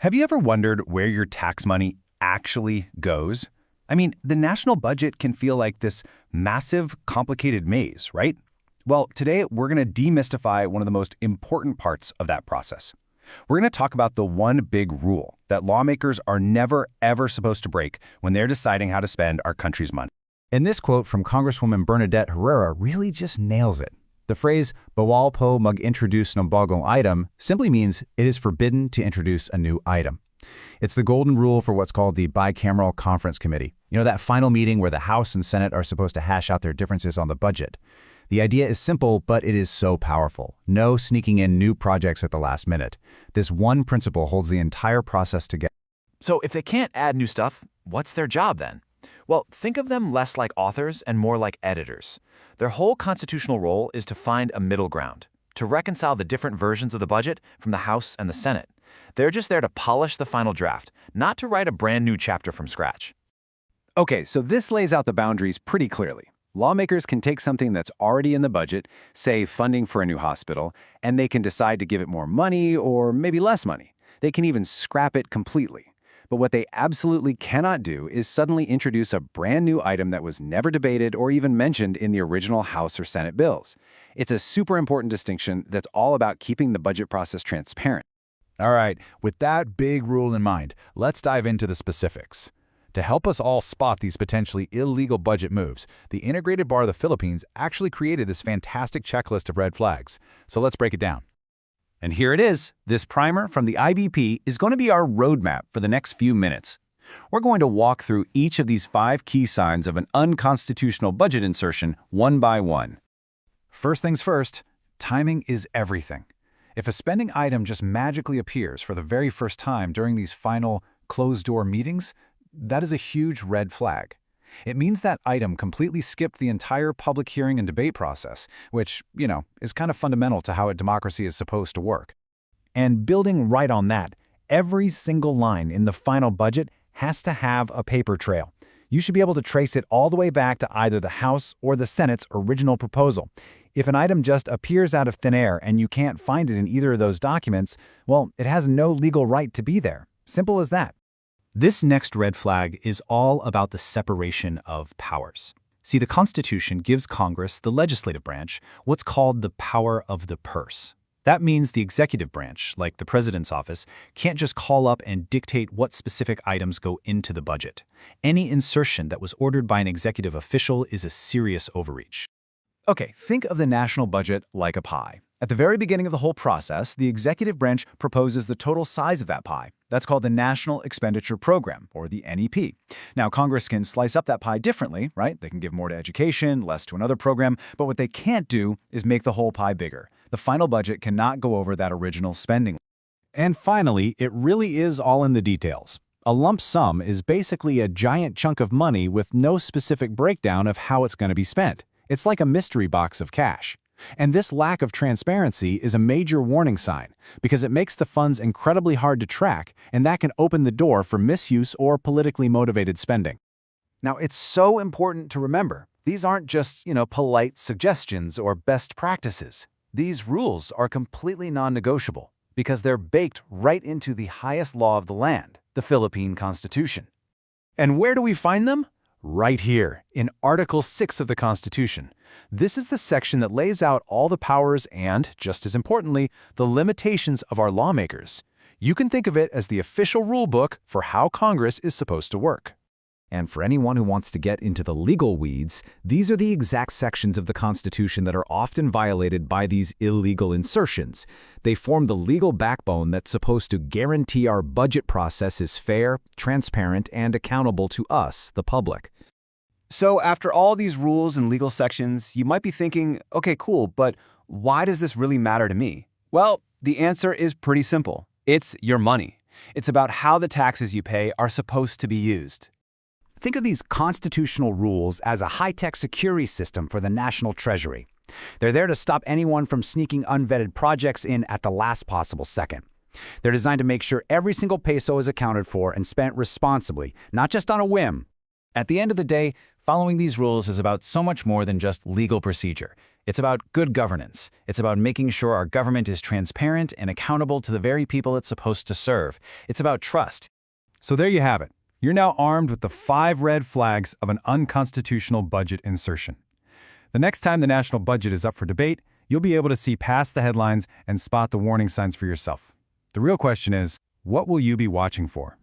Have you ever wondered where your tax money actually goes? I mean, the national budget can feel like this massive, complicated maze, right? Well, today we're going to demystify one of the most important parts of that process. We're going to talk about the one big rule that lawmakers are never, ever supposed to break when they're deciding how to spend our country's money. And this quote from Congresswoman Bernadette Herrera really just nails it. The phrase, "bawal po mag-introduce ng bagong item," simply means it is forbidden to introduce a new item. It's the golden rule for what's called the bicameral conference committee. You know, that final meeting where the House and Senate are supposed to hash out their differences on the budget. The idea is simple, but it is so powerful. No sneaking in new projects at the last minute. This one principle holds the entire process together. So if they can't add new stuff, what's their job then? Well, think of them less like authors and more like editors. Their whole constitutional role is to find a middle ground, to reconcile the different versions of the budget from the House and the Senate. They're just there to polish the final draft, not to write a brand new chapter from scratch. Okay, so this lays out the boundaries pretty clearly. Lawmakers can take something that's already in the budget, say funding for a new hospital, and they can decide to give it more money or maybe less money. They can even scrap it completely. But what they absolutely cannot do is suddenly introduce a brand new item that was never debated or even mentioned in the original House or Senate bills. It's a super important distinction that's all about keeping the budget process transparent. All right, with that big rule in mind, let's dive into the specifics. To help us all spot these potentially illegal budget moves, the Integrated Bar of the Philippines actually created this fantastic checklist of red flags. So let's break it down. And here it is. This primer from the IBP is going to be our roadmap for the next few minutes. We're going to walk through each of these 5 key signs of an unconstitutional budget insertion one by one. First things first, timing is everything. If a spending item just magically appears for the very first time during these final closed-door meetings, that is a huge red flag. It means that item completely skipped the entire public hearing and debate process, which, is kind of fundamental to how a democracy is supposed to work. And building right on that, every single line in the final budget has to have a paper trail. You should be able to trace it all the way back to either the House or the Senate's original proposal. If an item just appears out of thin air and you can't find it in either of those documents, well, it has no legal right to be there. Simple as that. This next red flag is all about the separation of powers. See, the Constitution gives Congress, the legislative branch, what's called the power of the purse. That means the executive branch, like the president's office, can't just call up and dictate what specific items go into the budget. Any insertion that was ordered by an executive official is a serious overreach. Okay, think of the national budget like a pie. At the very beginning of the whole process, the executive branch proposes the total size of that pie. That's called the National Expenditure Program, or the NEP. Now, Congress can slice up that pie differently, right? They can give more to education, less to another program, but what they can't do is make the whole pie bigger. The final budget cannot go over that original spending. And finally, it really is all in the details. A lump sum is basically a giant chunk of money with no specific breakdown of how it's going to be spent. It's like a mystery box of cash. And this lack of transparency is a major warning sign because it makes the funds incredibly hard to track, and that can open the door for misuse or politically motivated spending. Now, it's so important to remember, these aren't just, polite suggestions or best practices. These rules are completely non-negotiable because they're baked right into the highest law of the land, the Philippine Constitution. And where do we find them? Right here, in Article 6 of the Constitution. This is the section that lays out all the powers and, just as importantly, the limitations of our lawmakers. You can think of it as the official rule book for how Congress is supposed to work. And for anyone who wants to get into the legal weeds, these are the exact sections of the Constitution that are often violated by these illegal insertions. They form the legal backbone that's supposed to guarantee our budget process is fair, transparent, and accountable to us, the public. So after all these rules and legal sections, you might be thinking, okay, cool, but why does this really matter to me? Well, the answer is pretty simple. It's your money. It's about how the taxes you pay are supposed to be used. Think of these constitutional rules as a high-tech security system for the national treasury. They're there to stop anyone from sneaking unvetted projects in at the last possible second. They're designed to make sure every single peso is accounted for and spent responsibly, not just on a whim. At the end of the day, following these rules is about so much more than just legal procedure. It's about good governance. It's about making sure our government is transparent and accountable to the very people it's supposed to serve. It's about trust. So there you have it. You're now armed with the 5 red flags of an unconstitutional budget insertion. The next time the national budget is up for debate, you'll be able to see past the headlines and spot the warning signs for yourself. The real question is, what will you be watching for?